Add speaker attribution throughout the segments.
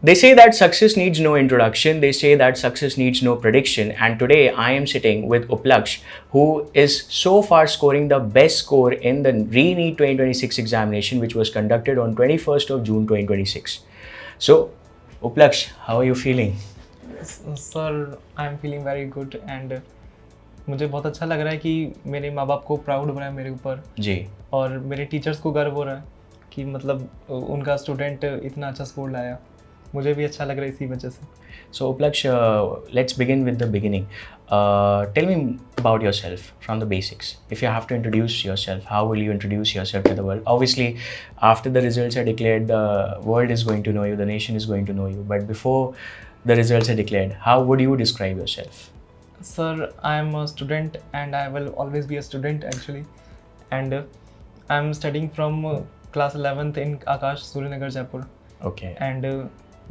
Speaker 1: They say that success needs no introduction. They say that success needs no prediction. And today I am sitting with Uplaksh, who is so far scoring the best score in the re-NEET 2026 examination, which was conducted on 21st of June 2026. So, Uplaksh, how are you feeling?
Speaker 2: Sir I am feeling very good and मुझे बहुत अच्छा लग रहा है कि मेरे माँ बाप को प्राउड हो रहा है मेरे ऊपर
Speaker 1: जी.
Speaker 2: और मेरे टीचर्स को गर्व हो रहा है कि मतलब उनका स्टूडेंट इतना अच्छा स्कोर लाया. मुझे भी अच्छा लग रहा है इसी वजह से.
Speaker 1: So, Uplaksh, let's begin with the beginning. Tell me about yourself from the basics. If you have to introduce yourself, how will you introduce yourself to the world? Obviously, after the results are declared, the world is going to know you, the nation is going to know you. But before the results are declared, how would you describe yourself?
Speaker 2: Sir, I am a student and I will always be a student actually. And I am studying from class 11th in Akash, Surinagar, Jaipur.
Speaker 1: Okay.
Speaker 2: And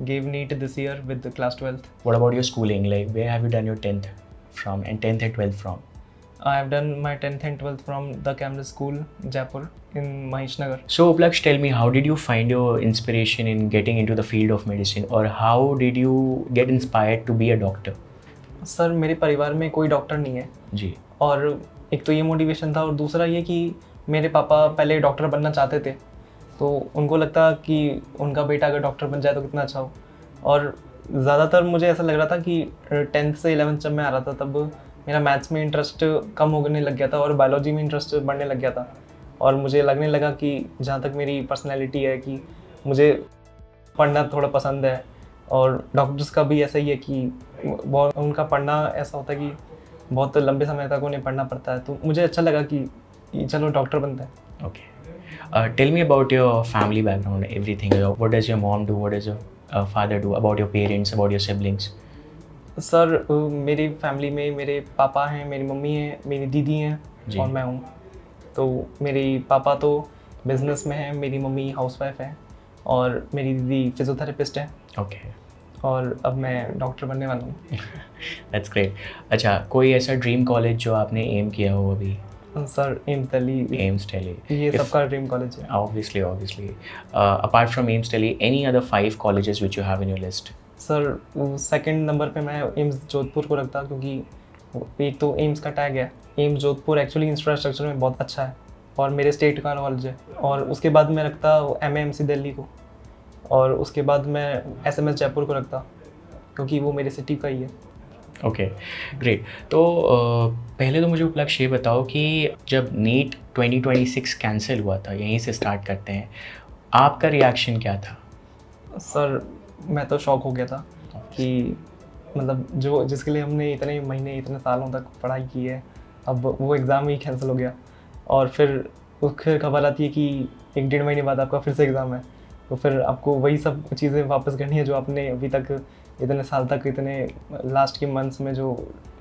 Speaker 2: gave NEET this year with the class 12th.
Speaker 1: What about your schooling? Like, where have you done your 10th from and 10th and 12th from?
Speaker 2: I have done my 10th and 12th from the Cambridge School, Jaipur, in Mahesh Nagar.
Speaker 1: So, Uplaksh, tell me, how did you find your inspiration in getting into the field of medicine, or how did you get inspired to be a doctor?
Speaker 2: Sir मेरे परिवार में कोई doctor नहीं है
Speaker 1: जी.
Speaker 2: और एक तो ये मोटिवेशन था और दूसरा ये कि मेरे पापा पहले डॉक्टर बनना चाहते थे तो उनको लगता कि उनका बेटा अगर डॉक्टर बन जाए तो कितना अच्छा हो. और ज़्यादातर मुझे ऐसा लग रहा था कि 10th से 11th जब मैं आ रहा था तब मेरा मैथ्स में इंटरेस्ट कम होने लग गया था और बायोलॉजी में इंटरेस्ट बढ़ने लग गया था. और मुझे लगने लगा कि जहाँ तक मेरी पर्सनैलिटी है कि मुझे पढ़ना थोड़ा पसंद है और डॉक्टर्स का भी ऐसा ही है कि बहुत उनका पढ़ना ऐसा होता है कि बहुत लंबे समय तक उन्हें पढ़ना पड़ता है. तो मुझे अच्छा लगा कि चलो डॉक्टर बनता है.
Speaker 1: Okay. Tell me about your family background, everything. What does your mom do? What does your father do? About your parents, about your siblings?
Speaker 2: Sir मेरी फैमिली में मेरे पापा हैं, मेरी मम्मी है, मेरी दीदी हैं और मैं हूँ. तो मेरे पापा तो बिजनेस में हैं, मेरी मम्मी हाउसवाइफ है और मेरी दीदी फिजियोथेरेपिस्ट है.
Speaker 1: Okay.
Speaker 2: और अब मैं डॉक्टर बनने वाला हूँ.
Speaker 1: That's great. अच्छा, कोई ऐसा ड्रीम कॉलेज जो आपने एम किया हो अभी?
Speaker 2: Sir AIIMS Delhi.
Speaker 1: AIIMS Delhi.
Speaker 2: ये सबका ड्रीम कॉलेज है.
Speaker 1: Obviously. Apart from AIIMS Delhi, any other 5 colleges which you have in your list?
Speaker 2: Sir second number पे मैं एम्स जोधपुर को रखता क्योंकि एक तो एम्स का टैग है. एम्स जोधपुर एक्चुअली इंफ्रास्ट्रक्चर में बहुत अच्छा है और मेरे स्टेट का कॉलेज है. और उसके बाद मैं रखता MAMC दिल्ली को और उसके बाद मैं SMS जयपुर को रखता क्योंकि वो मेरे सिटी का ही है.
Speaker 1: Okay, great. तो पहले तो मुझे उपलक्ष्य ये बताओ कि जब नीट 2026 कैंसिल हुआ था, यहीं से स्टार्ट करते हैं, आपका रिएक्शन क्या था?
Speaker 2: सर मैं तो शॉक हो गया था कि मतलब जो जिसके लिए हमने इतने महीने इतने सालों तक पढ़ाई की है अब वो एग्ज़ाम ही कैंसिल हो गया. और फिर खबर आती है कि 1-1.5 महीने बाद आपका फिर से एग्ज़ाम है. तो फिर आपको वही सब चीज़ें वापस करनी है जो आपने अभी तक इतने साल तक इतने लास्ट के मंथ्स में जो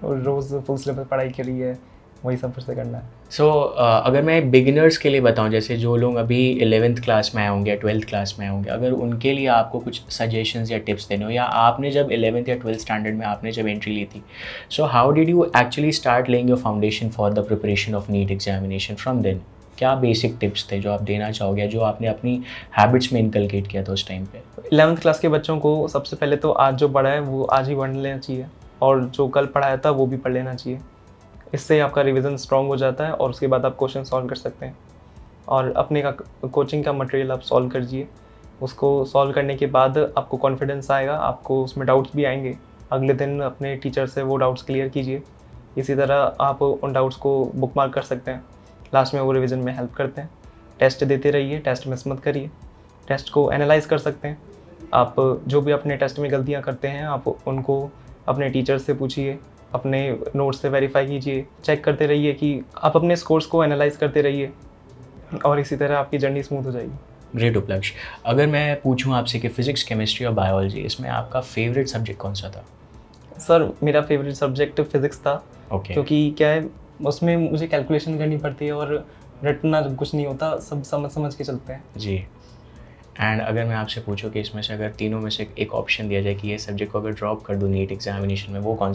Speaker 2: रोज़ फुल सिलेबस पढ़ाई करी है वही सब फिर से करना है.
Speaker 1: सो अगर मैं बिगिनर्स के लिए बताऊं, जैसे जो लोग अभी 11th क्लास में आए होंगे या 12th क्लास में आए होंगे, अगर उनके लिए आपको कुछ सजेशंस या टिप्स देने हो, या आपने जब 11th या 12th स्टैंडर्ड में आपने जब एंट्री ली थी, so how did you actually start laying your foundation for the preparation of NEET examination from then? क्या बेसिक टिप्स थे जो आप देना चाहोगे, जो आपने अपनी हैबिट्स में इनकलकेट किया था उस टाइम पे?
Speaker 2: 11th क्लास के बच्चों को सबसे पहले तो आज जो पढ़ा है वो आज ही पढ़ लेना चाहिए और जो कल पढ़ाया था वो भी पढ़ लेना चाहिए. इससे आपका रिवीजन स्ट्रॉन्ग हो जाता है और उसके बाद आप क्वेश्चन सॉल्व कर सकते हैं. और अपने का कोचिंग का मटेरियल आप सॉल्व कीजिए. उसको सॉल्व करने के बाद आपको कॉन्फिडेंस आएगा, आपको उसमें डाउट्स भी आएंगे. अगले दिन अपने टीचर से वो डाउट्स क्लियर कीजिए. इसी तरह आप उन डाउट्स को बुकमार्क कर सकते हैं. लास्ट में वो रिवीजन में हेल्प करते हैं. टेस्ट देते रहिए, टेस्ट मिस मत करिए. टेस्ट को एनालाइज कर सकते हैं. आप जो भी अपने टेस्ट में गलतियां करते हैं आप उनको अपने टीचर से पूछिए, अपने नोट्स से वेरीफाई कीजिए, चेक करते रहिए कि आप अपने स्कोर्स को एनालाइज करते रहिए और इसी तरह आपकी जर्नी स्मूथ हो जाएगी.
Speaker 1: ग्रेट उपलक्ष्य. अगर मैं पूछूं आपसे कि फिजिक्स, केमिस्ट्री और बायोलॉजी, इसमें आपका फेवरेट सब्जेक्ट कौन सा था?
Speaker 2: सर मेरा फेवरेट सब्जेक्ट फिजिक्स था.
Speaker 1: ओके.
Speaker 2: क्योंकि क्या है उसमें मुझे कैलकुलेशन करनी पड़ती है और रटना कुछ नहीं होता, सब समझ के चलते हैं.
Speaker 1: जी. एंड अगर मैं आपसे पूछूं कि इसमें से अगर तीनों में से एक ऑप्शन दिया जाए कि ये सब्जेक्ट को अगर ड्रॉप कर दूं नीट एग्जामिनेशन में, वो कौन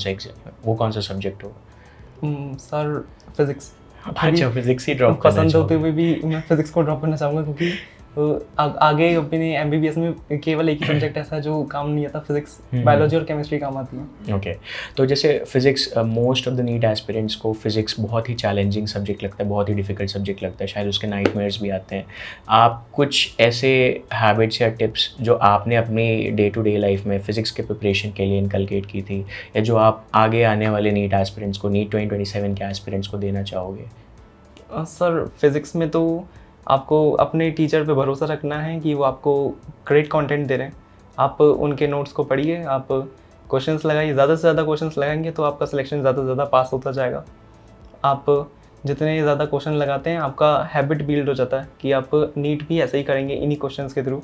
Speaker 1: सा सब्जेक्ट होगा?
Speaker 2: Sir physics.
Speaker 1: अच्छा, फिजिक्स ही ड्रॉप करना
Speaker 2: पसंद होते
Speaker 1: चाहोगे?
Speaker 2: हुए भी मैं फिजिक्स को ड्रॉप करना चाहूँगा क्योंकि आगे अपने एमबीबीएस में केवल एक ही सब्जेक्ट ऐसा है जो काम नहीं आता, फिजिक्स,
Speaker 1: हम्म।
Speaker 2: बायोलॉजी और केमिस्ट्री काम आती है।
Speaker 1: ओके तो जैसे physics most of the NEET aspirants को फिज़िक्स बहुत ही चैलेंजिंग सब्जेक्ट लगता है, बहुत ही डिफ़िकल्ट सब्जेक्ट लगता है, शायद उसके नाइटमेयर्स भी आते हैं। आप कुछ ऐसे हैबिट्स या टिप्स जो आपने अपनी डे टू डे लाइफ में फ़िज़िक्स के प्रिपरेशन के लिए इनकलकेट की थी, या जो आप आगे आने वाले नीट एस्पिरेंट्स को, नीट 2027 के एस्पिरेंट्स को देना चाहोगे?
Speaker 2: सर फिज़िक्स में तो आपको अपने टीचर पे भरोसा रखना है कि वो आपको ग्रेट कंटेंट दे रहे हैं। आप उनके नोट्स को पढ़िए, आप क्वेश्चंस लगाइए, ज़्यादा से ज़्यादा क्वेश्चंस लगाएंगे तो आपका सिलेक्शन ज़्यादा से ज़्यादा पास होता जाएगा। आप जितने ज़्यादा क्वेश्चन लगाते हैं आपका हैबिट बिल्ड हो जाता है कि आप नीट भी ऐसे ही करेंगे इन्हीं क्वेश्चंस के थ्रू।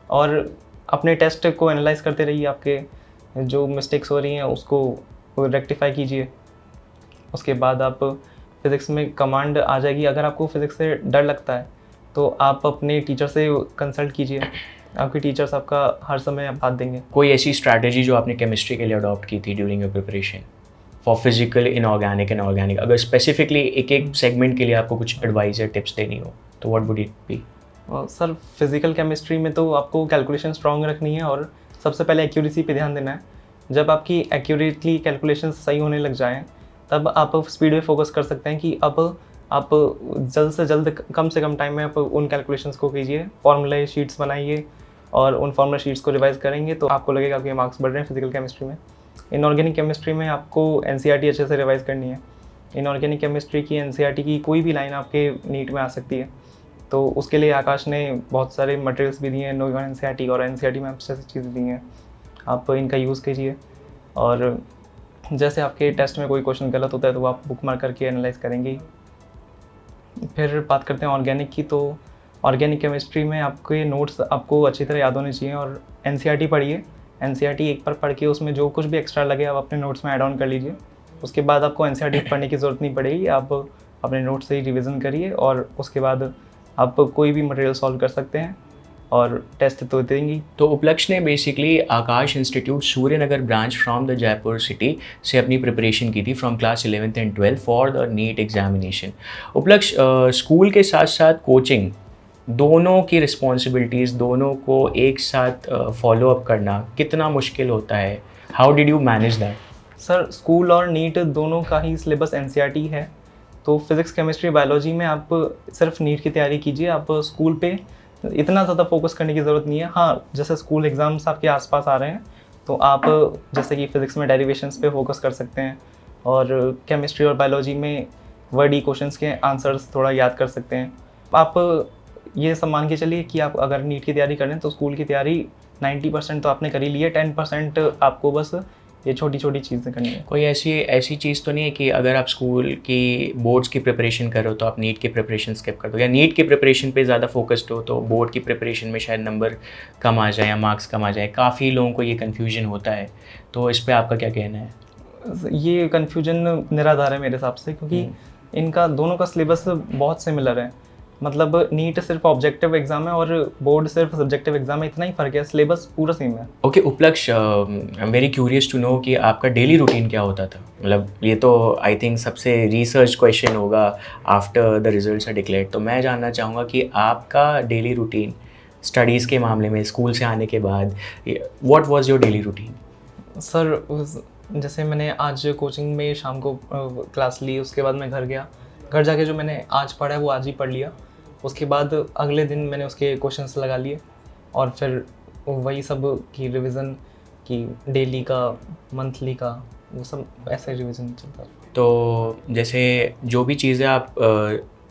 Speaker 2: और अपने टेस्ट को एनालाइज करते रहिए, आपके जो मिस्टेक्स हो रही हैं उसको रेक्टिफाई कीजिए। उसके बाद आप फिज़िक्स में कमांड आ जाएगी। अगर आपको फिज़िक्स से डर लगता है तो आप अपने टीचर से कंसल्ट कीजिए, आपके टीचर्स आपका हर समय बात देंगे।
Speaker 1: कोई ऐसी स्ट्रैटेजी जो आपने केमिस्ट्री के लिए अडॉप्ट की थी during your preparation for physical, inorganic and organic? अगर स्पेसिफिकली एक एक सेगमेंट के लिए आपको कुछ एडवाइस या टिप्स देनी हो तो what would it be?
Speaker 2: Sir physical chemistry में तो आपको कैलकुलेशन स्ट्रॉन्ग रखनी है और सबसे पहले एक्यूरेसी पे ध्यान देना है। जब आपकी एक्यूरेटली कैलकुलेशन सही होने लग जाएँ तब आप स्पीड पे फोकस कर सकते हैं कि अब आप जल्द से जल्द कम से कम टाइम में आप उन कैलकुलेशंस को कीजिए, फार्मूला शीट्स बनाइए और उन फार्मूला शीट्स को रिवाइज करेंगे तो आपको लगेगा कि मार्क्स बढ़ रहे हैं फिजिकल केमिस्ट्री में। इनऑर्गेनिक केमिस्ट्री में आपको एनसीईआरटी अच्छे से रिवाइज करनी है। इनऑर्गेनिक केमिस्ट्री की एनसीईआरटी की कोई भी लाइन आपके नीट में आ सकती है, तो उसके लिए आकाश ने बहुत सारे मटेरियल्स भी दिए हैं, नो एनसीईआरटी और एनसीईआरटी में अच्छी चीज़ें दी हैं, आप इनका यूज़ कीजिए। और जैसे आपके टेस्ट में कोई क्वेश्चन गलत होता है तो आप बुक मार्क करके एनालाइज करेंगे। फिर बात करते हैं ऑर्गेनिक की, तो ऑर्गेनिक केमिस्ट्री में आपके नोट्स आपको अच्छी तरह याद होने चाहिए और एनसीईआरटी पढ़िए। एनसीईआरटी एक बार पढ़ के उसमें जो कुछ भी एक्स्ट्रा लगे आप अपने नोट्स में ऐड ऑन कर लीजिए। उसके बाद आपको एनसीईआरटी पढ़ने की ज़रूरत नहीं पड़ेगी, आप अपने नोट्स से ही रिविज़न करिए और उसके बाद आप कोई भी मटेरियल सॉल्व कर सकते हैं और टेस्ट तो देंगी।
Speaker 1: तो उपलक्ष ने basically Aakash institute Suryanagar branch from the Jaipur city से अपनी प्रिपरेशन की थी from class 11th and 12th for the NEET examination. Upalaksh, school के साथ साथ कोचिंग, दोनों की रिस्पॉन्सिबिलिटीज़, दोनों को एक साथ फॉलो अप करना कितना मुश्किल होता है? How did you manage that?
Speaker 2: Sir school और नीट दोनों का ही सिलेबस एनसीईआरटी है, तो फिज़िक्स केमिस्ट्री बायोलॉजी में आप सिर्फ नीट की तैयारी कीजिए, आप स्कूल पे इतना ज़्यादा फोकस करने की ज़रूरत नहीं है। हाँ, जैसे स्कूल एग्ज़ाम्स आपके आसपास आ रहे हैं तो आप जैसे कि फ़िज़िक्स में डेरिवेशंस पे फोकस कर सकते हैं और केमिस्ट्री और बायोलॉजी में वर्ड ई क्वेश्चंस के आंसर्स थोड़ा याद कर सकते हैं। आप ये सब मान के चलिए कि आप अगर नीट की तैयारी करें तो स्कूल की तैयारी 90% तो आपने कर ही ली है, 10% आपको बस ये छोटी छोटी चीज़ें करनी है।
Speaker 1: कोई ऐसी चीज़ तो नहीं है कि अगर आप स्कूल की बोर्ड्स की प्रिपरेशन कर रहे हो तो आप नीट की प्रिपरेशन स्किप कर दो, या नीट की प्रिपरेशन पे ज़्यादा फोकस्ड हो तो बोर्ड की प्रिपरेशन में शायद नंबर कम आ जाए या मार्क्स कम आ जाए? काफ़ी लोगों को ये कन्फ्यूजन होता है, तो इस पर आपका क्या कहना है?
Speaker 2: ये कन्फ्यूजन निराधार है मेरे हिसाब से, क्योंकि इनका दोनों का सिलेबस बहुत सिमिलर है। मतलब नीट सिर्फ ऑब्जेक्टिव एग्जाम है और बोर्ड सिर्फ सब्जेक्टिव एग्जाम है, इतना ही फ़र्क है, सिलेबस पूरा सेम है।
Speaker 1: Okay Upalaksh, I am very curious to know कि आपका डेली रूटीन क्या होता था? मतलब ये तो आई थिंक सबसे रिसर्च क्वेश्चन होगा after the results are declared, तो मैं जानना चाहूँगा कि आपका डेली रूटीन स्टडीज़ के मामले में, स्कूल से आने के बाद, what was your daily routine?
Speaker 2: Sir जैसे मैंने आज कोचिंग में शाम को क्लास ली, उसके बाद मैं घर गया, घर जाके जो मैंने आज पढ़ा है वो आज ही पढ़ लिया। उसके बाद अगले दिन मैंने उसके क्वेश्चंस लगा लिए और फिर वही सब की रिवीजन की, डेली का, मंथली का, वो सब ऐसे रिवीजन चलता है।
Speaker 1: तो जैसे जो भी चीज़ें आप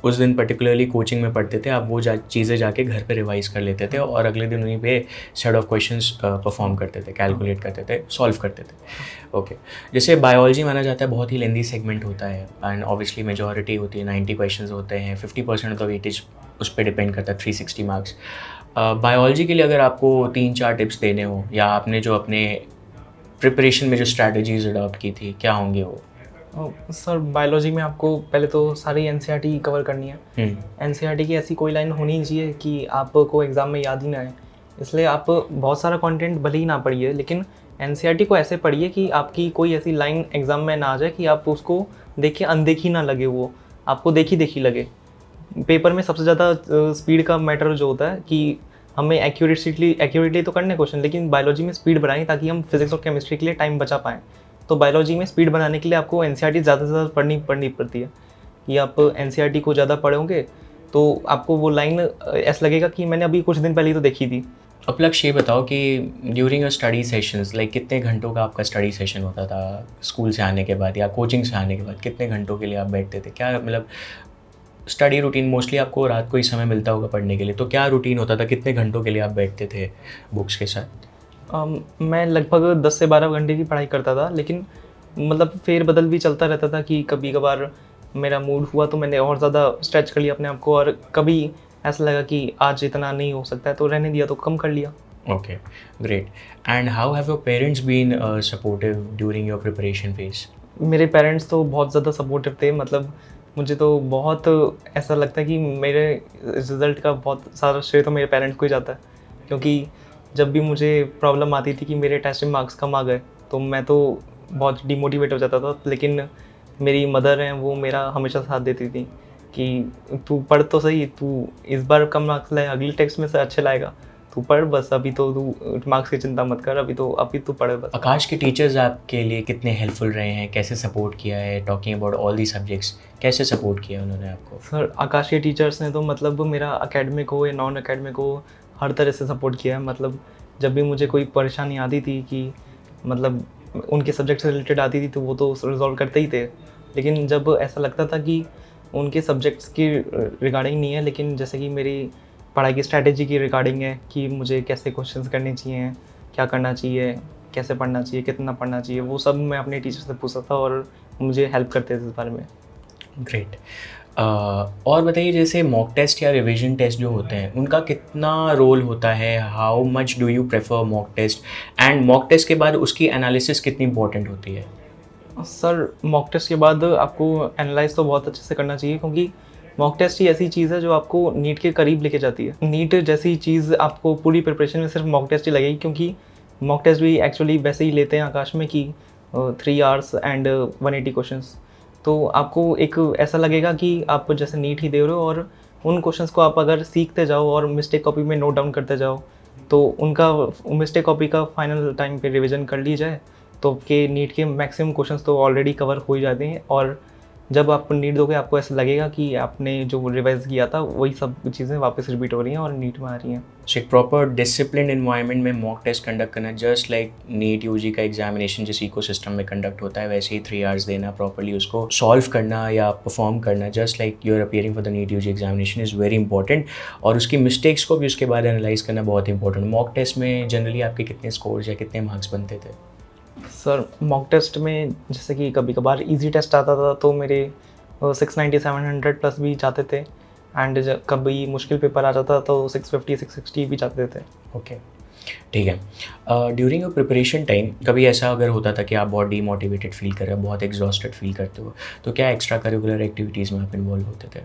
Speaker 1: उस दिन पर्टिकुलरली कोचिंग में पढ़ते थे, आप वो चीज़ें जाके घर पे रिवाइज़ कर लेते थे और अगले दिन उन्हीं पे सेट ऑफ क्वेश्चंस परफॉर्म करते थे, कैलकुलेट करते थे, सॉल्व करते थे। ओके जैसे बायोलॉजी माना जाता है बहुत ही लेंदी सेगमेंट होता है एंड ऑब्वियसली मेजॉरिटी होती है, 90 क्वेश्चंस होते हैं, 50% ऑफ द वेटेज उस पर डिपेंड करता है, 360 मार्क्स। बायोलॉजी के लिए अगर आपको 3-4 टिप्स देने हो, या आपने जो अपने प्रिपरेशन में जो स्ट्रैटेजीज अडॉप्ट की थी, क्या होंगे वो?
Speaker 2: सर बायोलॉजी में आपको पहले तो सारी एनसीईआरटी कवर करनी है। एनसीईआरटी की ऐसी कोई लाइन होनी नहीं चाहिए कि आपको एग्ज़ाम में याद ही ना आए, इसलिए आप बहुत सारा कंटेंट भले ही ना पढ़िए, लेकिन एनसीईआरटी को ऐसे पढ़िए कि आपकी कोई ऐसी लाइन एग्ज़ाम में ना आ जाए कि आप उसको देख के अनदेखी ना लगे, वो आपको देखी देखी लगे। पेपर में सबसे ज़्यादा स्पीड का मैटर जो होता है कि हमें एक्यूरेटली तो करने क्वेश्चन, लेकिन बायोलॉजी में स्पीड बनाएं ताकि हम फिजिक्स और केमिस्ट्री के लिए टाइम बचा पाएँ। तो बायोलॉजी में स्पीड बनाने के लिए आपको एनसीईआरटी ज़्यादा से ज़्यादा पढ़नी पड़ती है कि आप एनसीईआरटी को ज़्यादा पढ़ोगे तो आपको वो लाइन ऐसा लगेगा कि मैंने अभी कुछ दिन पहले ही तो देखी थी।
Speaker 1: अब लक्ष्य ये बताओ कि during your study sessions like कितने घंटों का आपका स्टडी सेशन होता था स्कूल से आने के बाद या कोचिंग से आने के बाद, कितने घंटों के लिए आप बैठते थे? क्या मतलब स्टडी रूटीन मोस्टली आपको रात को ही समय मिलता होगा पढ़ने के लिए, तो क्या रूटीन होता था, कितने घंटों के लिए आप बैठते थे बुक्स के साथ?
Speaker 2: मैं लगभग 10 से 12 घंटे की पढ़ाई करता था, लेकिन मतलब फेर-बदल भी चलता रहता था कि कभी-कभार मेरा मूड हुआ तो मैंने और ज़्यादा स्ट्रेच कर लिया अपने आप को, और कभी ऐसा लगा कि आज इतना नहीं हो सकता है तो रहने दिया, तो कम कर लिया।
Speaker 1: Okay, great. And how have your parents been supportive during your preparation phase?
Speaker 2: मेरे पेरेंट्स तो बहुत ज़्यादा सपोर्टिव थे, मतलब मुझे तो बहुत ऐसा लगता है कि मेरे रिज़ल्ट का बहुत सारा श्रेय तो मेरे पेरेंट्स को ही जाता है, क्योंकि जब भी मुझे प्रॉब्लम आती थी कि मेरे टेस्ट में मार्क्स कम आ गए, तो मैं तो बहुत डिमोटिवेट हो जाता था। लेकिन मेरी मदर हैं, वो मेरा हमेशा साथ देती थी कि तू पढ़ तो सही, तू इस बार कम मार्क्स लाए, अगले टेस्ट में से अच्छे लाएगा, तू पढ़ बस, अभी तो तू मार्क्स की चिंता मत कर, अभी तू पढ़ बस।
Speaker 1: आकाश के टीचर्स आपके लिए कितने हेल्पफुल रहे हैं, कैसे सपोर्ट किया है, talking about all the subjects, कैसे सपोर्ट किया उन्होंने आपको?
Speaker 2: सर, आकाश के टीचर्स ने तो मतलब मेरा एकेडमिक हो या नॉन एकेडमिक हो, हर तरह से सपोर्ट किया है। मतलब जब भी मुझे कोई परेशानी आती थी कि मतलब उनके सब्जेक्ट से रिलेटेड आती थी, तो वो तो रिज़ॉल्व करते ही थे। लेकिन जब ऐसा लगता था कि उनके सब्जेक्ट्स की रिगार्डिंग नहीं है, लेकिन जैसे कि मेरी पढ़ाई की स्ट्रैटेजी की रिगार्डिंग है कि मुझे कैसे क्वेश्चंस करने चाहिए, क्या करना चाहिए, कैसे पढ़ना चाहिए, कितना पढ़ना चाहिए, वो सब मैं अपने टीचर से पूछता था और मुझे हेल्प करते थे इस बारे में।
Speaker 1: ग्रेट। और बताइए जैसे मॉक टेस्ट या रिवीजन टेस्ट जो होते हैं उनका कितना रोल होता है, how much do you prefer mock test, and mock test के बाद उसकी एनालिसिस कितनी इंपॉर्टेंट होती है?
Speaker 2: सर, मॉक टेस्ट के बाद आपको एनालाइज़ तो बहुत अच्छे से करना चाहिए, क्योंकि मॉक टेस्ट ही ऐसी चीज़ है जो आपको नीट के करीब लेके जाती है। नीट जैसी चीज़ आपको पूरी प्रिपरेशन में सिर्फ मॉक टेस्ट ही लगेगी, क्योंकि मॉक टेस्ट भी एक्चुअली वैसे ही लेते हैं आकाश में कि 3 आवर्स एंड 180 क्वेश्चंस। तो आपको एक ऐसा लगेगा कि आप जैसे नीट ही दे रहे हो, और उन क्वेश्चंस को आप अगर सीखते जाओ और मिस्टेक कॉपी में नोट डाउन करते जाओ, तो उनका मिस्टेक कॉपी का फाइनल टाइम पे रिवीजन कर ली जाए, तो आपके नीट के मैक्सिमम क्वेश्चंस तो ऑलरेडी कवर हो ही जाते हैं, और जब आप नीट दोगे आपको ऐसा लगेगा कि आपने जो रिवाइज किया था वही सब चीज़ें वापस रिपीट हो रही हैं और नीट में आ रही हैं।
Speaker 1: सो एक प्रॉपर डिसिप्लिन इन्वायरमेंट में मॉक टेस्ट कंडक्ट करना, जस्ट लाइक नीट यूजी का एग्जामिनेशन जिस इकोसिस्टम में कंडक्ट होता है वैसे ही 3 आवर्स देना, प्रॉपर्ली उसको सॉल्व करना या परफॉर्म करना, just like you are appearing for the NEET UG examination is very important. और उसकी मिस्टेक्स को भी उसके बाद एनालाइज करना बहुत इंपॉर्टेंट। मॉक टेस्ट में जनरली आपके कितने स्कोर्स या कितने मार्क्स बनते थे?
Speaker 2: सर, मॉक टेस्ट में जैसे कि कभी-कभार ईज़ी टेस्ट आता था तो मेरे 690 700 प्लस भी जाते थे, एंड कभी मुश्किल पेपर आ जाता तो 650 660 भी जाते थे।
Speaker 1: ओके, ठीक है। ड्यूरिंग योर प्रिपरेशन टाइम कभी ऐसा अगर होता था कि आप बहुत डीमोटिवेटेड फील कर रहे हो, बहुत एग्जॉस्टेड फील करते हो, तो क्या एक्स्ट्रा करिकुलर एक्टिविटीज़ में आप इन्वॉल्व होते थे?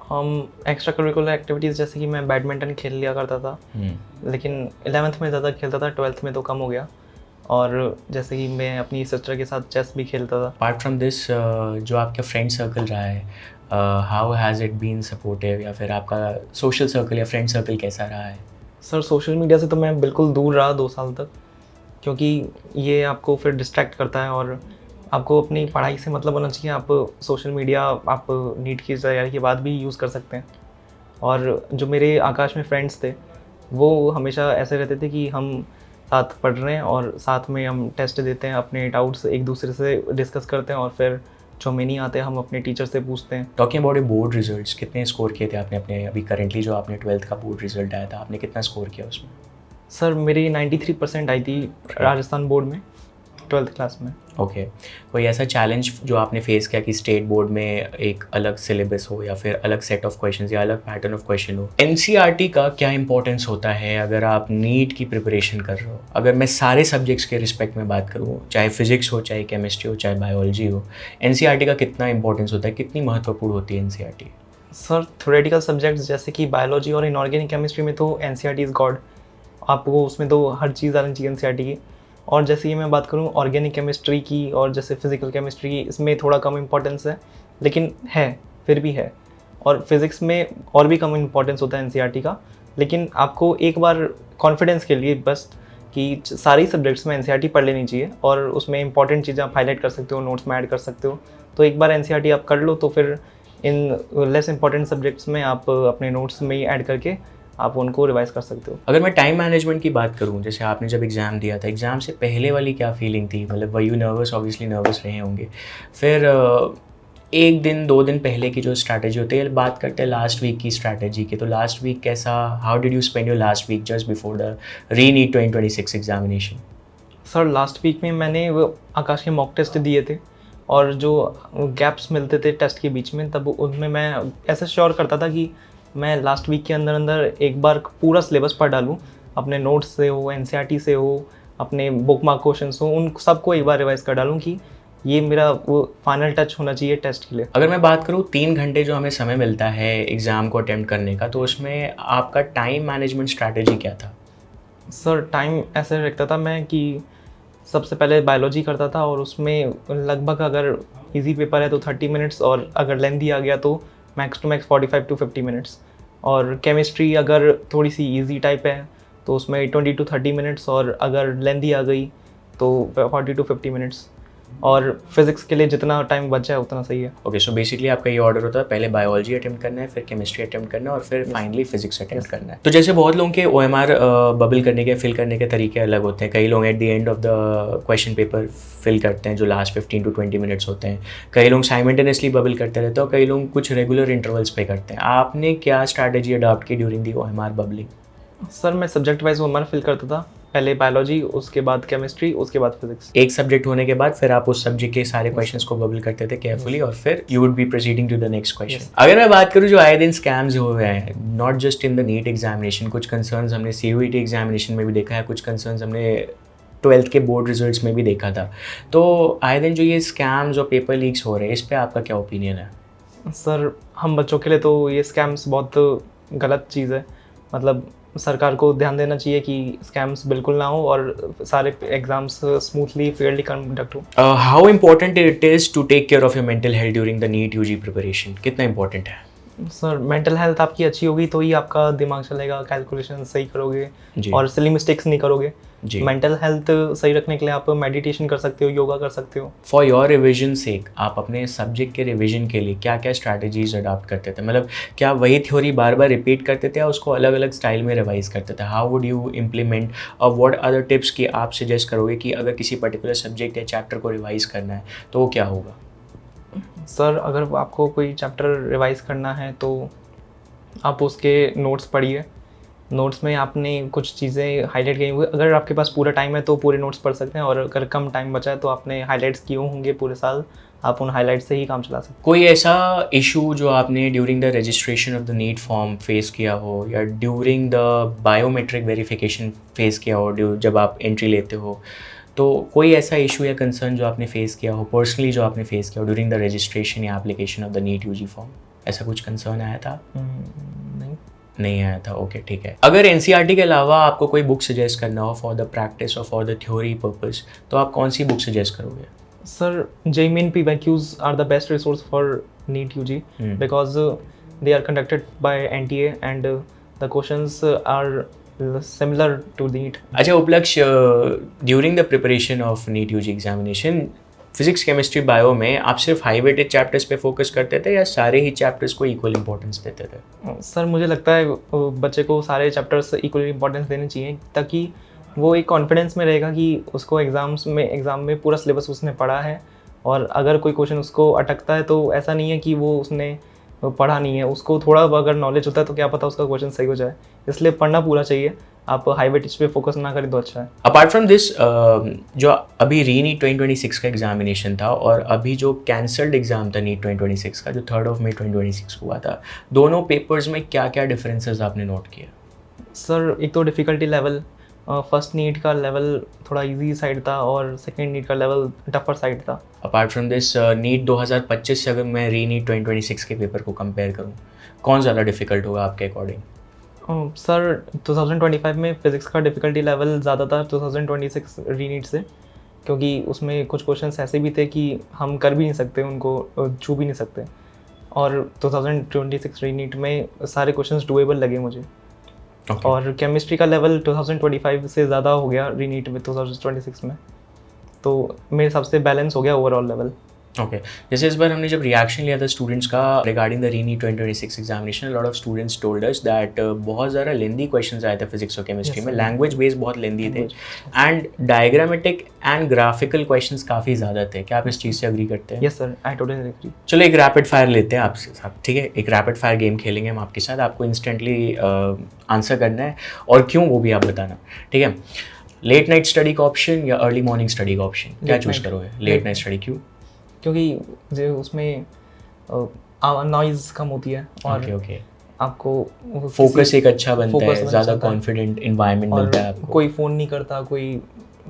Speaker 2: हम एक्स्ट्रा करिकुलर एक्टिविटीज़ जैसे कि मैं बैडमिंटन खेल लिया करता था, लेकिन 11th में ज़्यादा खेलता था, 12th में तो कम हो गया। और जैसे कि मैं अपनी सिस्टर के साथ चेस भी खेलता था।
Speaker 1: अपार्ट फ्रॉम दिस जो आपका फ्रेंड सर्कल रहा है, how has it been supportive, या फिर आपका सोशल सर्कल या फ्रेंड सर्कल कैसा रहा है?
Speaker 2: सर, सोशल मीडिया से तो मैं बिल्कुल दूर रहा 2 साल तक, क्योंकि ये आपको फिर डिस्ट्रैक्ट करता है और आपको अपनी पढ़ाई से मतलब होना चाहिए। आप सोशल मीडिया आप नीट की तैयारी के बाद भी यूज़ कर सकते हैं। और जो मेरे आकाश में फ्रेंड्स थे, वो हमेशा ऐसे रहते थे कि हम साथ पढ़ रहे हैं और साथ में हम टेस्ट देते हैं, अपने डाउट्स एक दूसरे से डिस्कस करते हैं, और फिर जो हमें नहीं आते हम अपने टीचर से पूछते हैं।
Speaker 1: टॉकिंग अबाउट बोर्ड रिजल्ट्स, कितने स्कोर किए थे आपने अपने अभी करेंटली जो आपने 12th का बोर्ड रिजल्ट आया था, आपने कितना स्कोर किया उसमें?
Speaker 2: सर, मेरी 93% आई थी राजस्थान बोर्ड में 12th क्लास में।
Speaker 1: ओके, कोई ऐसा चैलेंज जो आपने फेस किया कि स्टेट बोर्ड में एक अलग सिलेबस हो या फिर अलग सेट ऑफ क्वेश्चंस या अलग पैटर्न ऑफ क्वेश्चन हो? एनसीईआरटी का क्या इंपॉर्टेंस होता है अगर आप नीट की प्रिपरेशन कर रहे हो? अगर मैं सारे सब्जेक्ट्स के रिस्पेक्ट में बात करूँ, चाहे फिजिक्स हो, चाहे केमिस्ट्री हो, चाहे बायोलॉजी हो, एनसीईआरटी का कितना इंपॉर्टेंस होता है, कितनी महत्वपूर्ण होती है एनसीईआरटी?
Speaker 2: सर, थ्योरेटिकल सब्जेक्ट्स जैसे कि बायोलॉजी और इनऑर्गेनिक केमिस्ट्री में तो एनसीईआरटी इज़ गॉड। आपको उसमें तो हर चीज़ आनी चाहिए एनसीईआरटी की। और जैसे कि मैं बात करूँ ऑर्गेनिक केमिस्ट्री की और जैसे फिजिकल केमिस्ट्री की, इसमें थोड़ा कम इम्पोर्टेंस है, लेकिन है, फिर भी है। और फिज़िक्स में और भी कम इम्पोर्टेंस होता है एनसीईआरटी का, लेकिन आपको एक बार कॉन्फिडेंस के लिए बस कि सारी सब्जेक्ट्स में एनसीईआरटी पढ़ लेनी चाहिए और उसमें इंपॉर्टेंट चीज़ें आप हाईलाइट कर सकते हो, नोट्स में ऐड कर सकते हो। तो एक बार एनसीईआरटी आप कर लो तो फिर इन लेस इंपॉर्टेंट सब्जेक्ट्स में आप अपने नोट्स में ही ऐड करके आप उनको रिवाइज कर सकते हो।
Speaker 1: अगर मैं टाइम मैनेजमेंट की बात करूं, जैसे आपने जब एग्ज़ाम दिया था, एग्ज़ाम से पहले वाली क्या फीलिंग थी? मतलब were you nervous? Obviously nervous रहे होंगे। फिर एक दिन 2 दिन पहले की जो स्ट्रैटेजी होती है, बात करते हैं लास्ट वीक की स्ट्रैटेजी की, तो लास्ट वीक कैसा, how did you spend your last week just before the re-NEET 2026 examination?
Speaker 2: Sir last week में मैंने वो आकाश के मॉक टेस्ट दिए थे और जो गैप्स मिलते थे टेस्ट के बीच में, तब उनमें मैं ऐसे श्योर करता था कि मैं लास्ट वीक के अंदर अंदर एक बार पूरा सिलेबस पढ़ डालूँ, अपने नोट्स से हो, एनसीईआरटी से हो, अपने बुक मार्क क्वेश्चंस हो, उन सबको एक बार रिवाइज कर डालूँ कि ये मेरा वो फाइनल टच होना चाहिए टेस्ट के लिए।
Speaker 1: अगर मैं बात करूँ 3 घंटे जो हमें समय मिलता है एग्ज़ाम को अटेम्प्ट करने का, तो उसमें आपका टाइम मैनेजमेंट स्ट्रैटेजी क्या था?
Speaker 2: सर टाइम ऐसे रखता था मैं कि सबसे पहले बायोलॉजी करता था और उसमें लगभग अगर इजी पेपर है तो 30 मिनट्स और अगर लेंथी आ गया तो max to max 45 to 50 minutes. और केमिस्ट्री अगर थोड़ी सी इजी टाइप है तो उसमें 20 टू 30 मिनट्स और अगर लेंथी आ गई तो 40 टू 50 मिनट्स। और फिज़िक्स के लिए जितना टाइम बचा है उतना सही है।
Speaker 1: ओके, सो बेसिकली आपका ये ऑर्डर होता है, पहले बायोलॉजी अटेम्प्ट करना है, फिर केमिस्ट्री अटेम्प्ट करना है और फिर फाइनली फिजिक्स अटेम्प्ट करना है। तो जैसे बहुत लोगों के ओएमआर बबल करने के, फिल करने के तरीके अलग होते हैं। कई लोग at the end of the question paper fill करते हैं जो लास्ट 15 टू 20 मिनट्स होते हैं। कई लोग साइमल्टेनियसली बबल करते रहते हैं और कई लोग कुछ रेगुलर इंटरवल्स पे करते हैं। आपने क्या स्ट्रैटेजी अडॉप्ट की during the OMR bubbling?
Speaker 2: Sir मैं सब्जेक्ट वाइज ओएमआर फिल करता था, पहले बायोलॉजी, उसके बाद केमिस्ट्री, उसके बाद फिजिक्स।
Speaker 1: एक सब्जेक्ट होने के बाद फिर आप उस सब्जेक्ट के सारे क्वेश्चंस को बबल करते थे केयरफुली और फिर you would be proceeding to the next question. अगर मैं बात करूँ जो आए दिन स्कैम्स हो रहे हैं, not just in the NEET examination, कुछ कंसर्न्स हमने सीयूईटी एग्जामिनेशन में भी देखा है, कुछ कंसर्न्स हमने 12th के बोर्ड रिजल्ट्स में भी देखा था। तो आए दिन जो ये स्कैम्स और पेपर लीक्स हो रहे हैं, इस पर आपका क्या ओपिनियन है?
Speaker 2: सर हम बच्चों के लिए तो ये स्कैम्स बहुत गलत चीज़ है। मतलब सरकार को ध्यान देना चाहिए कि स्कैम्स बिल्कुल ना हो और सारे एग्ज़ाम्स स्मूथली फेयरली कंडक्ट हो।
Speaker 1: How important it is to take care of your mental health during the NEET UG preparation? कितना इंपॉर्टेंट है?
Speaker 2: सर मेंटल हेल्थ आपकी अच्छी होगी तो ही आपका दिमाग चलेगा, कैलकुलेशन सही करोगे
Speaker 1: जी।
Speaker 2: और सिली मिस्टेक्स नहीं करोगे।
Speaker 1: जी।
Speaker 2: मेंटल हेल्थ सही रखने के लिए आप मेडिटेशन कर सकते हो, योगा कर सकते हो।
Speaker 1: फॉर योर रिविजन सेक, आप अपने सब्जेक्ट के रिविजन के लिए क्या क्या स्ट्रैटेजीज अडॉप्ट करते थे? मतलब क्या वही थ्योरी बार बार रिपीट करते थे या उसको अलग अलग स्टाइल में रिवाइज करते थे? हाउ वुड यू इम्प्लीमेंट और व्हाट अदर टिप्स की आप सजेस्ट करोगे कि अगर किसी पर्टिकुलर सब्जेक्ट या चैप्टर को रिवाइज करना है तो वो क्या होगा?
Speaker 2: सर अगर आपको कोई चैप्टर रिवाइज करना है तो आप उसके नोट्स पढ़िए। नोट्स में आपने कुछ चीज़ें हाईलाइट की हुई, अगर आपके पास पूरा टाइम है तो पूरे नोट्स पढ़ सकते हैं और अगर कम टाइम बचा है तो आपने हाईलाइट्स किए होंगे पूरे साल, आप उन हाईलाइट से ही काम चला सकते हैं।
Speaker 1: कोई ऐसा इशू जो आपने during the registration of the NEET form face किया हो या during the biometric verification face किया हो जब आप एंट्री लेते हो, तो कोई ऐसा इशू या कंसर्न जो आपने फेस किया हो पर्सनली, जो आपने फेस किया हो ड्यूरिंग द रजिस्ट्रेशन या application of the NEET UG form? ऐसा कुछ कंसर्न आया था? नहीं आया था। ओके, ठीक है। अगर एनसीईआरटी के अलावा आपको कोई बुक सजेस्ट करना हो फॉर द प्रैक्टिस और फॉर द थ्योरी पर्पस, तो आप कौन सी बुक सजेस्ट करोगे?
Speaker 2: Sir JEE Main PYQs are the best resource for NEET UG because they are conducted by NTA and the questions are similar to the NEET.
Speaker 1: अच्छा Upalaksh, during the preparation of NEET UG examination, physics chemistry bio में आप सिर्फ high weighted chapters पे focus करते थे या सारे ही चैप्टर्स को इक्वल इंपॉर्टेंस देते थे?
Speaker 2: सर मुझे लगता है बच्चे को सारे चैप्टर्स इक्वल इंपॉर्टेंस देने चाहिए ताकि वो एक कॉन्फिडेंस में रहेगा कि उसको एग्ज़ाम में पूरा सिलेबस उसने पढ़ा है और अगर कोई क्वेश्चन उसको अटकता है तो ऐसा नहीं है कि वो उसने पढ़ा नहीं है, उसको थोड़ा अगर नॉलेज होता है तो क्या पता उसका क्वेश्चन सही हो जाए, इसलिए पढ़ना पूरा चाहिए। आप हाई वेटेज पे फोकस ना करें तो अच्छा है।
Speaker 1: अपार्ट फ्रॉम दिस, जो अभी री-नीट 2026 का एग्जामिनेशन था और अभी जो कैंसल्ड एग्जाम था नीट 2026 का जो 3 मई 2026 को हुआ था, दोनों पेपर्स में क्या क्या डिफरेंसेस आपने नोट किए?
Speaker 2: सर एक तो डिफ़िकल्टी लेवल, फर्स्ट नीट का लेवल थोड़ा इजी साइड था और सेकंड नीट का लेवल टफर साइड था।
Speaker 1: अपार्ट फ्रॉम दिस, नीट 2025 से अगर मैं री-नीट 2026 के पेपर को कंपेयर करूँ, कौन ज़्यादा डिफिकल्ट होगा आपके अकॉर्डिंग?
Speaker 2: सर 2025 में फिज़िक्स का डिफ़िकल्टी लेवल ज़्यादा था 2026 री-नीट से, क्योंकि उसमें कुछ क्वेश्चंस ऐसे भी थे कि हम कर भी नहीं सकते, उनको छू भी नहीं सकते। और 2026 रीनीट में सारे क्वेश्चंस डुएबल लगे मुझे।
Speaker 1: ओके
Speaker 2: और केमिस्ट्री का लेवल 2025 से ज़्यादा हो गया रीनीट में 2026 में, तो मेरे हिसाब से बैलेंस हो गया ओवरऑल लेवल।
Speaker 1: ओके जैसे इस बार हमने जब रिएक्शन लिया था स्टूडेंट्स का regarding the René 2026 examination, lot of students told us that बहुत ज़्यादा लेंदी क्वेश्चंस आए थे फिजिक्स और केमिस्ट्री
Speaker 2: Yes,
Speaker 1: में,
Speaker 2: sir.
Speaker 1: लैंग्वेज बेस बहुत लेंदी थे and diagrammatic and graphical questions काफ़ी ज़्यादा थे। क्या आप इस चीज़ से अग्री करते हैं?
Speaker 2: Yes sir, I totally agree.
Speaker 1: चलो एक रैपिड फायर लेते हैं आपसे साथ, ठीक है? एक रैपिड फायर गेम खेलेंगे हम आपके साथ, आपको इंस्टेंटली आंसर करना है और क्यों वो भी आप बताना, ठीक है? लेट नाइट स्टडी का ऑप्शन या अर्ली मॉर्निंग स्टडी का ऑप्शन, क्या
Speaker 2: Late
Speaker 1: चूज़
Speaker 2: night.
Speaker 1: करोगे? लेट नाइट स्टडी क्यों?
Speaker 2: क्योंकि जो उसमें नॉइज़ कम होती है और
Speaker 1: ओके ओके
Speaker 2: आपको वो
Speaker 1: फोकस
Speaker 2: किसी-
Speaker 1: एक अच्छा बनता
Speaker 2: focus
Speaker 1: है,
Speaker 2: बनना
Speaker 1: ज़्यादा
Speaker 2: चाहता है।
Speaker 1: कॉन्फिडेंट इन्वायरमेंट
Speaker 2: और
Speaker 1: मिलता है आपको।
Speaker 2: कोई फ़ोन नहीं करता, कोई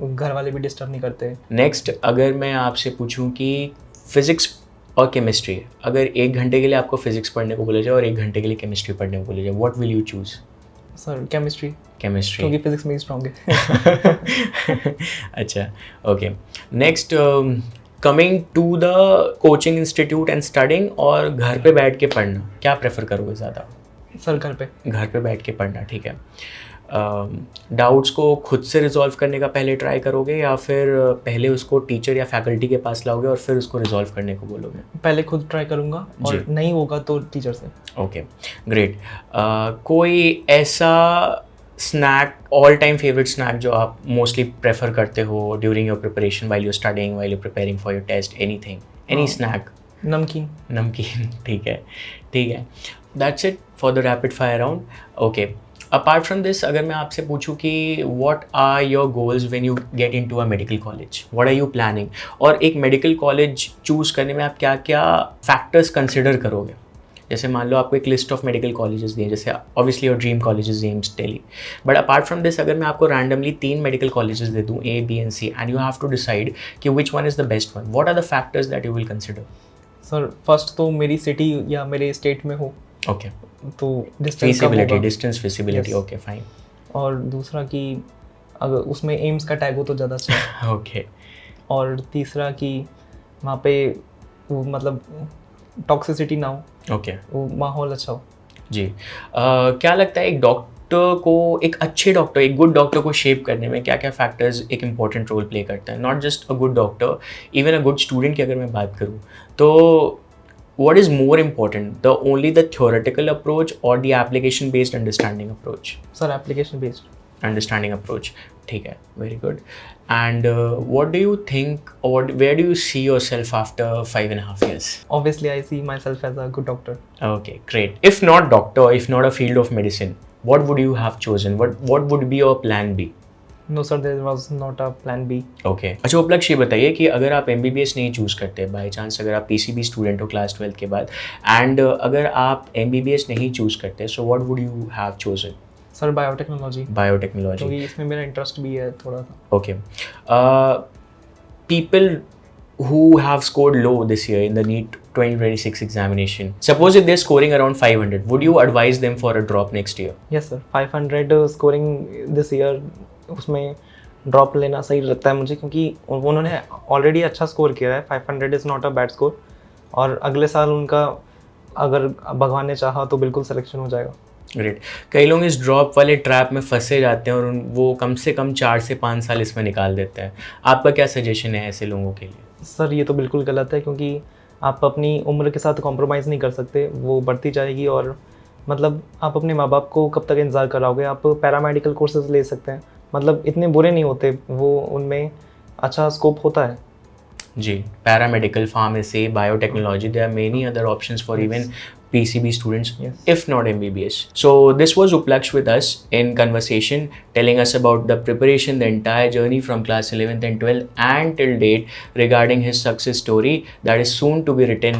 Speaker 2: घर वाले भी डिस्टर्ब नहीं करते।
Speaker 1: नेक्स्ट अगर मैं आपसे पूछूं कि फिजिक्स और केमिस्ट्री, अगर 1 घंटे के लिए आपको फिजिक्स पढ़ने को बोला जाए और 1 घंटे के लिए केमिस्ट्री पढ़ने को बोला जाए, what will you choose?
Speaker 2: Sir chemistry,
Speaker 1: chemistry.
Speaker 2: क्योंकि फिजिक्स में ही स्ट्रॉन्ग है।
Speaker 1: अच्छा okay next coming to the coaching institute and studying और घर पे बैठ के पढ़ना, क्या प्रेफर करोगे ज़्यादा?
Speaker 2: सर घर पे।
Speaker 1: घर पे बैठ के पढ़ना, ठीक है। डाउट्स को खुद से रिजॉल्व करने का पहले ट्राई करोगे या फिर पहले उसको टीचर या फैकल्टी के पास लाओगे और फिर उसको रिजॉल्व करने को बोलोगे?
Speaker 2: पहले खुद ट्राई करूँगा और
Speaker 1: जी।
Speaker 2: नहीं होगा तो टीचर से।
Speaker 1: Okay great. कोई ऐसा snack, all time favourite snack जो आप मोस्टली प्रेफर करते हो during your preparation, while you studying, while you preparing for your test, anything, any snack?
Speaker 2: नमकीन।
Speaker 1: नमकीन, ठीक है ठीक है। That's it for the rapid fire round. Okay apart from this अगर मैं आपसे पूछूं कि what are your goals when you get into a medical college, what are you planning, और एक मेडिकल कॉलेज चूज़ करने में आप क्या क्या फैक्टर्स कंसिडर करोगे? जैसे मान लो आपको एक लिस्ट ऑफ मेडिकल कॉलेजेस दिए, जैसे obviously your dream colleges AIIMS Delhi, but apart from this अगर मैं आपको रैंडमली 3 मेडिकल कॉलेजेस दे दूँ A, B and C and you have to decide कि which one is the best one, what are the factors that you will consider?
Speaker 2: Sir first तो मेरी city या मेरे state में हो,
Speaker 1: ओके
Speaker 2: तो distance कम
Speaker 1: feasibility,
Speaker 2: होगा।
Speaker 1: Distance feasibility,
Speaker 2: Yes.
Speaker 1: Okay fine.
Speaker 2: और दूसरा कि अगर उसमें एम्स का टैग हो तो ज़्यादा अच्छा है।
Speaker 1: ओके
Speaker 2: और तीसरा कि वहाँ पे वो मतलब टॉक्सिसिटी ना हो,
Speaker 1: ओके
Speaker 2: वो माहौल अच्छा हो।
Speaker 1: जी। क्या लगता है एक डॉक्टर को, एक अच्छे डॉक्टर, एक गुड डॉक्टर को शेप करने में क्या क्या फैक्टर्स एक इम्पॉर्टेंट रोल प्ले करता है? Not just a good doctor, even a good student की अगर मैं बात करूँ तो what is more important, the only the theoretical approach or the application based understanding approach?
Speaker 2: Sir application based.
Speaker 1: Understanding approach, ठीक है, very good. And what do you think, or where do you see yourself after 5.5 years?
Speaker 2: Obviously I see myself as a good doctor.
Speaker 1: Okay, great. If not doctor, if not a field of medicine, what would you have chosen? What would be your plan B?
Speaker 2: No sir, there was not a plan B.
Speaker 1: Okay अच्छा उपलक्ष्य, ये बताइए कि अगर आप MBBS नहीं choose करते by chance, अगर आप PCB स्टूडेंट हो क्लास 12 के बाद, एंड अगर आप MBBS नहीं चूज़ करते, so what would you have chosen?
Speaker 2: Sir biotechnology,
Speaker 1: biotechnology,
Speaker 2: क्योंकि इसमें मेरा इंटरेस्ट भी है थोड़ा सा।
Speaker 1: Okay. People who have scored low this year in the NEET 2026 examination, suppose if they're scoring around 500, would you advise them for a drop next year?
Speaker 2: Yes sir, 500 scoring this year, उसमें drop लेना सही लगता है मुझे, क्योंकि उन्होंने already अच्छा score किया है। 500 is not a bad score, और अगले साल उनका अगर भगवान ने चाहा तो बिल्कुल सिलेक्शन हो जाएगा।
Speaker 1: ग्रेट। कई लोग इस ड्रॉप वाले ट्रैप में फंसे जाते हैं और वो कम से कम 4 से 5 साल इसमें निकाल देते हैं, आपका क्या सजेशन है ऐसे लोगों के लिए?
Speaker 2: सर ये तो बिल्कुल गलत है, क्योंकि आप अपनी उम्र के साथ कॉम्प्रोमाइज़ नहीं कर सकते, वो बढ़ती जाएगी। और मतलब आप अपने माँ बाप को कब तक इंतज़ार कराओगे? आप पैरामेडिकल कोर्सेज ले सकते हैं, मतलब इतने बुरे नहीं होते वो, उनमें अच्छा स्कोप होता है।
Speaker 1: जी, paramedical, pharmacy, biotechnology, there are many other options for even PCB students,
Speaker 2: Yes.
Speaker 1: if not MBBS. So this was Uplaksh with us in conversation, telling us about the preparation, the entire journey from class 11th and 12th and till date, regarding his success story that is soon to be written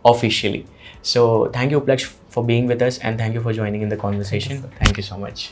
Speaker 1: officially. So thank you Uplaksh for being with us, and thank you for joining in the conversation. Thank you so much.